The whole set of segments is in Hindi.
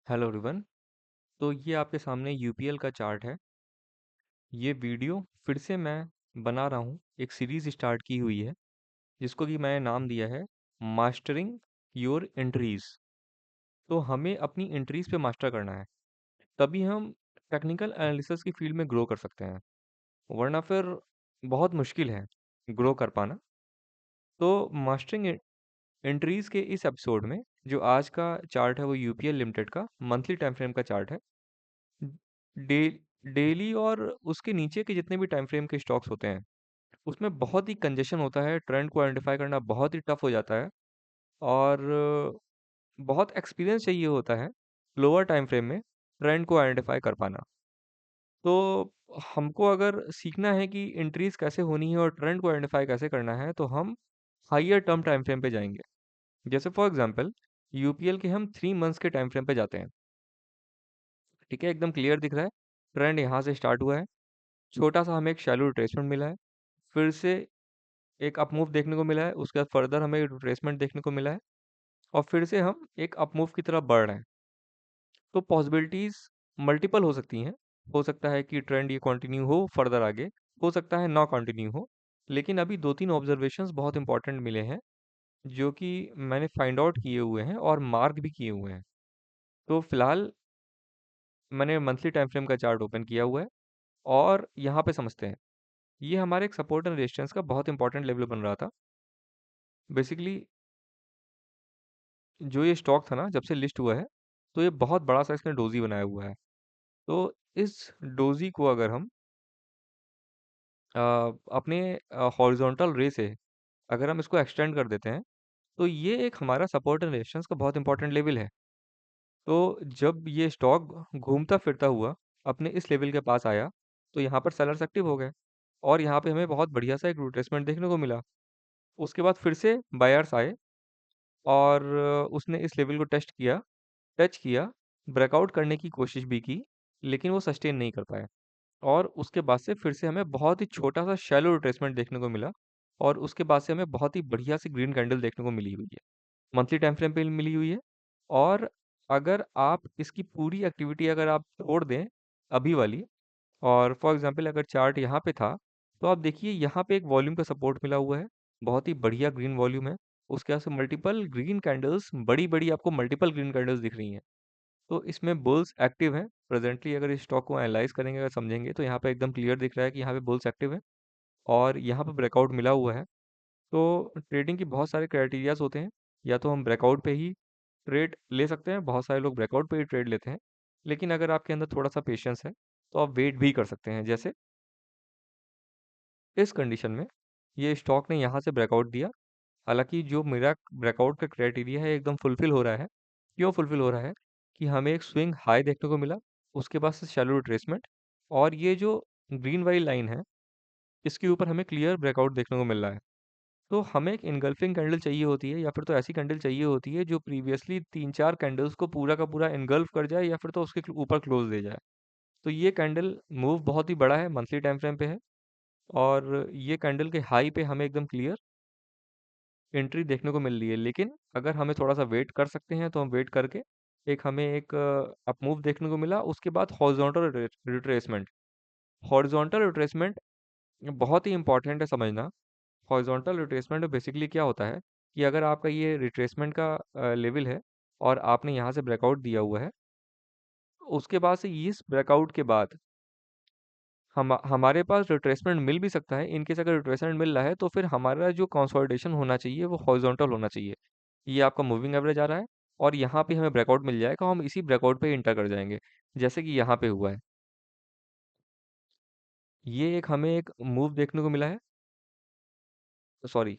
Hello everyone. तो ये आपके सामने यूपीएल का चार्ट है। ये वीडियो फिर से मैं बना रहा हूँ। एक सीरीज स्टार्ट की हुई है जिसको कि मैंने नाम दिया है मास्टरिंग योर एंट्रीज। तो हमें अपनी एंट्रीज पे मास्टर करना है, तभी हम टेक्निकल एनालिसिस की फील्ड में ग्रो कर सकते हैं, वरना फिर बहुत मुश्किल है ग्रो कर पाना। तो मास्टरिंग एंट्रीज के इस एपिसोड में जो आज का चार्ट है वो यूपीएल लिमिटेड का मंथली टाइम फ्रेम का चार्ट है। डे डेली और उसके नीचे के जितने भी टाइम फ्रेम के स्टॉक्स होते हैं उसमें बहुत ही कंजेशन होता है, ट्रेंड को आइडेंटिफाई करना बहुत ही टफ हो जाता है और बहुत एक्सपीरियंस चाहिए होता है लोअर टाइम फ्रेम में ट्रेंड को आइडेंटिफाई कर पाना। तो हमको अगर सीखना है कि एंट्रीज कैसे होनी है और ट्रेंड को आइडेंटिफाई कैसे करना है तो हम हाइयर टर्म टाइम फ्रेम पे जाएंगे। जैसे फॉर एग्जांपल यूपीएल के हम 3 मंथ्स के टाइम फ्रेम पे जाते हैं। ठीक है, एकदम क्लियर दिख रहा है। ट्रेंड यहाँ से स्टार्ट हुआ है, छोटा सा हमें एक शैलो रिट्रेसमेंट मिला है, फिर से एक अप मूव देखने को मिला है, उसके बाद फर्दर हमें एक रिट्रेसमेंट देखने को मिला है और फिर से हम एक अप मूव की तरफ बढ़ रहे हैं। तो पॉसिबिलिटीज मल्टीपल हो सकती हैं। हो सकता है कि ट्रेंड ये कंटिन्यू हो फर्दर आगे, हो सकता है ना कंटिन्यू हो। लेकिन अभी दो तीन ऑब्जर्वेशंस बहुत इंपॉर्टेंट मिले हैं जो कि मैंने फाइंड आउट किए हुए हैं और मार्क भी किए हुए हैं। तो फिलहाल मैंने मंथली टाइम फ्रेम का चार्ट ओपन किया हुआ है और यहाँ पे समझते हैं। ये हमारे एक सपोर्ट एंड रेजिस्टेंस का बहुत इंपॉर्टेंट लेवल बन रहा था। बेसिकली जो ये स्टॉक था ना, जब से लिस्ट हुआ है तो ये बहुत बड़ा सा इसने डोजी बनाया हुआ है। तो इस डोजी को अगर हम अ, अपने हॉरिजॉन्टल रे से अगर हम इसको एक्सटेंड कर देते हैं तो ये एक हमारा सपोर्ट एंड रेजिस्टेंस का बहुत इंपॉर्टेंट लेवल है। तो जब ये स्टॉक घूमता फिरता हुआ अपने इस लेवल के पास आया तो यहाँ पर सेलर्स एक्टिव हो गए और यहाँ पे हमें बहुत बढ़िया सा एक रिट्रेसमेंट देखने को मिला। उसके बाद फिर से बायर्स आए और उसने इस लेवल को टच किया, ब्रेकआउट करने की कोशिश भी की, लेकिन वो सस्टेन नहीं कर पाए और उसके बाद से फिर से हमें बहुत ही छोटा-सा शैलो रिट्रेसमेंट देखने को मिला और उसके बाद से हमें बहुत ही बढ़िया सी ग्रीन कैंडल देखने को मिली हुई है। मंथली टाइम फ्रेम पे मिली हुई है और अगर आप इसकी पूरी एक्टिविटी अगर आप छोड़ दें अभी वाली और फॉर एग्जांपल अगर चार्ट यहाँ पे था, तो आप देखिए यहाँ पे एक वॉल्यूम का सपोर्ट मिला हुआ है, बहुत ही बढ़िया ग्रीन वॉल्यूम है। उसके बाद से मल्टीपल ग्रीन कैंडल्स, बड़ी-बड़ी आपको मल्टीपल ग्रीन कैंडल्स दिख रही हैं। तो इसमें बुल्स एक्टिव हैं। प्रेजेंटली अगर इस स्टॉक को एनालाइज करेंगे, अगर समझेंगे तो यहाँ पे एकदम क्लियर दिख रहा है कि यहाँ पे बुल्स एक्टिव है और यहाँ पे ब्रेकआउट मिला हुआ है। तो ट्रेडिंग की बहुत सारे क्राइटेरियाज होते हैं, या तो हम ब्रेकआउट पे ही ट्रेड ले सकते हैं, बहुत सारे लोग ब्रेकआउट पे ही ट्रेड लेते हैं। लेकिन अगर आपके अंदर थोड़ा सा पेशेंस है तो आप वेट भी कर सकते हैं। जैसे इस कंडीशन में ये स्टॉक ने यहाँ से ब्रेकआउट दिया, हालांकि जो मेरा ब्रेकआउट का क्राइटेरिया है एकदम फुलफिल हो रहा है। क्यों फुलफिल हो रहा है कि हमें एक स्विंग हाई देखने को मिला, उसके बाद से शैलो रिट्रेसमेंट और ये जो ग्रीन वाली लाइन है इसके ऊपर हमें क्लियर ब्रेकआउट देखने को मिल रहा है। तो हमें एक इनगल्फिंग कैंडल चाहिए होती है या फिर तो ऐसी कैंडल चाहिए होती है जो प्रीवियसली 3-4 कैंडल्स को पूरा का पूरा इनगल्फ कर जाए या फिर तो उसके ऊपर क्लोज दे जाए। तो ये कैंडल मूव बहुत ही बड़ा है, मंथली टाइम फ्रेम पे है और ये कैंडल के हाई पे हमें एकदम क्लियर एंट्री देखने को मिल रही है। लेकिन अगर हमें थोड़ा सा वेट कर सकते हैं तो हम वेट करके एक हमें एक अप मूव देखने को मिला, उसके बाद हॉरिजॉन्टल रिट्रेसमेंट। हॉरिजॉन्टल रिट्रेसमेंट बहुत ही इंपॉर्टेंट है समझना। हॉरिजॉन्टल रिट्रेसमेंट में बेसिकली क्या होता है कि अगर आपका ये रिट्रेसमेंट का लेवल है और आपने यहाँ से ब्रेकआउट दिया हुआ है, उसके बाद से इस ब्रेकआउट के बाद हमारे पास रिट्रेसमेंट मिल भी सकता है। इनकेस अगर रिट्रेसमेंट मिल रहा है तो फिर हमारा जो कंसोलिडेशन होना चाहिए वो हॉरिजॉन्टल होना चाहिए। ये आपका मूविंग एवरेज आ रहा है और यहाँ पे हमें ब्रेकआउट मिल जाएगा, हम इसी ब्रेकआउट पे इंटर कर जाएंगे जैसे कि यहाँ पे हुआ है। ये एक हमें एक मूव देखने को मिला है, सॉरी,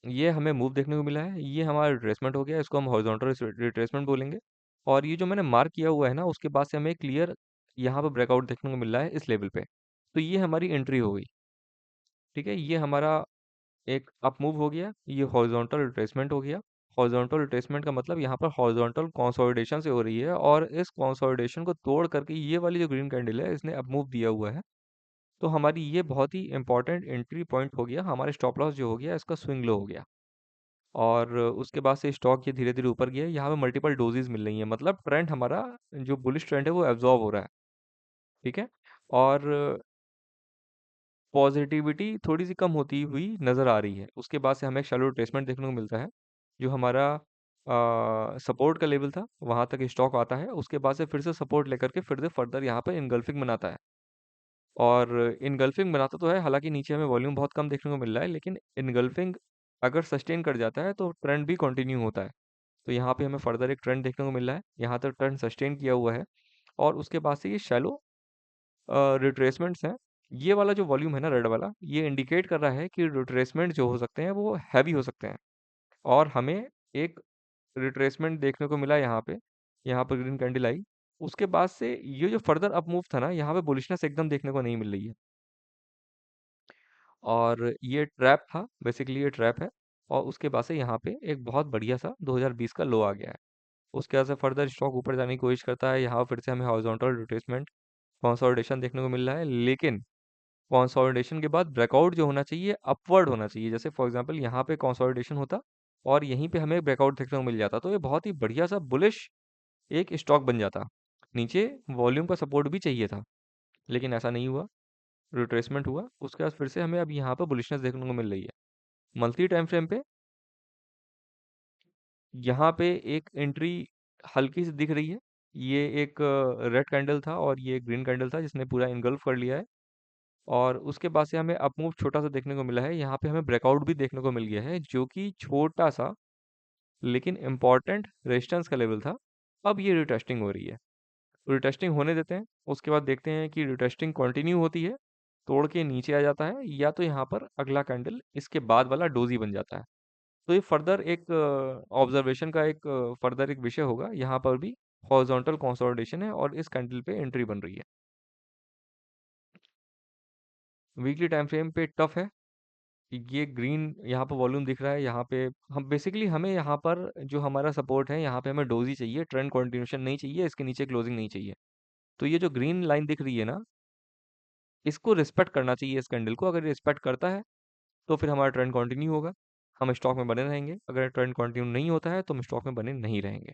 ये हमें मूव देखने को मिला है, ये हमारा रिट्रेसमेंट हो गया, इसको हम हॉरिजॉन्टल रिट्रेसमेंट बोलेंगे। और ये जो मैंने मार्क किया हुआ है ना उसके बाद से हमें क्लियर यहाँ पे ब्रेकआउट देखने को मिल रहा है इस लेवल पे। तो ये हमारी एंट्री हो गई। ठीक है, ये हमारा एक अप मूव हो गया, ये हॉरिजॉन्टल रिट्रेसमेंट हो गया। हॉरिजॉन्टल रिट्रेसमेंट का मतलब यहाँ पर हॉरिजॉन्टल कंसोलिडेशन से हो रही है और इस कंसोलिडेशन को तोड़ करके ये वाली जो ग्रीन कैंडल है इसने अप मूव दिया हुआ है। तो हमारी ये बहुत ही इंपॉर्टेंट एंट्री पॉइंट हो गया, हमारे स्टॉप लॉस जो हो गया इसका स्विंग लो हो गया। और उसके बाद से स्टॉक ये धीरे-धीरे ऊपर गया है। यहाँ पे मल्टीपल डोज़ेज़ मिल रही हैं, मतलब ट्रेंड हमारा जो बुलिश ट्रेंड है वो एब्ज़ॉर्ब हो रहा है, ठीक है? और पॉज़िटिविटी थोड़ी-सी कम होती हुई नज़र आ रही है। उसके बाद से हमें एक शैलो रिट्रेसमेंट देखने को मिलता है, जो हमारा सपोर्ट का लेवल था, वहाँ तक स्टॉक आता है। उसके बाद से फिर से सपोर्ट लेकर के फिर से फर्दर यहाँ पे एनगल्फिंग बनाता है। और एनगल्फिंग बनाता तो है, हालाँकि नीचे हमें वॉल्यूम बहुत कम देखने को मिल रहा है, लेकिन एनगल्फिंग अगर सस्टेन कर जाता है तो ट्रेंड भी कंटिन्यू होता है। तो यहाँ पे हमें फर्दर एक ट्रेंड देखने को मिल रहा है। यहाँ तक ट्रेंड सस्टेन किया हुआ है और उसके बाद से ये शैलो रिट्रेसमेंट्स हैं। ये वाला जो वॉल्यूम है ना रेड वाला, ये इंडिकेट कर रहा है कि रिट्रेसमेंट जो हो सकते हैं वो हैवी हो सकते हैं और हमें एक रिट्रेसमेंट देखने को मिला यहाँ पर ग्रीन कैंडल आई। उसके बाद से ये जो फर्दर अप मूव था ना, यहाँ पे बुलिशनेस एकदम देखने को नहीं मिल रही है और ये ट्रैप था, बेसिकली ये ट्रैप है और उसके बाद से यहाँ पे एक बहुत बढ़िया सा 2020 का लो आ गया है। उसके बाद से फर्दर स्टॉक ऊपर जाने की कोशिश करता है, यहाँ फिर से हमें हॉरिजॉन्टल रिट्रेसमेंट कंसोलिडेशन देखने को मिल रहा है, लेकिन कंसोलिडेशन के बाद ब्रेकआउट जो होना चाहिए अपवर्ड होना चाहिए। जैसे फॉर एग्जांपल यहाँ पे कंसोलिडेशन होता और यहीं पे हमें ब्रेकआउट देखने को मिल जाता, तो ये बहुत ही बढ़िया सा बुलिश एक स्टॉक बन जाता। नीचे वॉल्यूम का सपोर्ट भी चाहिए था, लेकिन ऐसा नहीं हुआ, रिट्रेसमेंट हुआ। उसके बाद फिर से हमें अब यहाँ पर बुलिशनेस देखने को मिल रही है। मंथली टाइम फ्रेम पे यहाँ पे एक एंट्री हल्की सी दिख रही है। ये एक रेड कैंडल था और ये ग्रीन कैंडल था जिसने पूरा इनगल्फ कर लिया है और उसके बाद से हमें अप मूव छोटा सा देखने को मिला है। यहाँ पे हमें ब्रेकआउट भी देखने को मिल गया है, जो कि छोटा सा लेकिन इम्पॉर्टेंट रेजिस्टेंस का लेवल था। अब ये रिटेस्टिंग हो रही है, रिटेस्टिंग होने देते हैं। उसके बाद देखते हैं कि रिटेस्टिंग कंटिन्यू होती है, तोड़ के नीचे आ जाता है, या तो यहाँ पर अगला कैंडल इसके बाद वाला डोजी बन जाता है। तो ये फर्दर एक ऑब्जर्वेशन का एक फर्दर एक विषय होगा। यहाँ पर भी हॉरिजॉन्टल कंसोलिडेशन है और इस कैंडल पे एंट्री बन रही है। वीकली टाइम फ्रेम पे टफ है। ये ग्रीन यहाँ पर वॉल्यूम दिख रहा है, यहाँ पे हम बेसिकली हमें यहाँ पर जो हमारा सपोर्ट है, यहाँ पे हमें डोजी चाहिए, ट्रेंड कंटिन्यूशन नहीं चाहिए, इसके नीचे क्लोजिंग नहीं चाहिए। तो ये जो ग्रीन लाइन दिख रही है ना, इसको रिस्पेक्ट करना चाहिए इस कैंडल को। अगर ये रिस्पेक्ट करता है तो फिर हमारा ट्रेंड कंटिन्यू होगा, हम स्टॉक में बने रहेंगे। अगर ट्रेंड कंटिन्यू नहीं होता है तो हम स्टॉक में बने नहीं रहेंगे।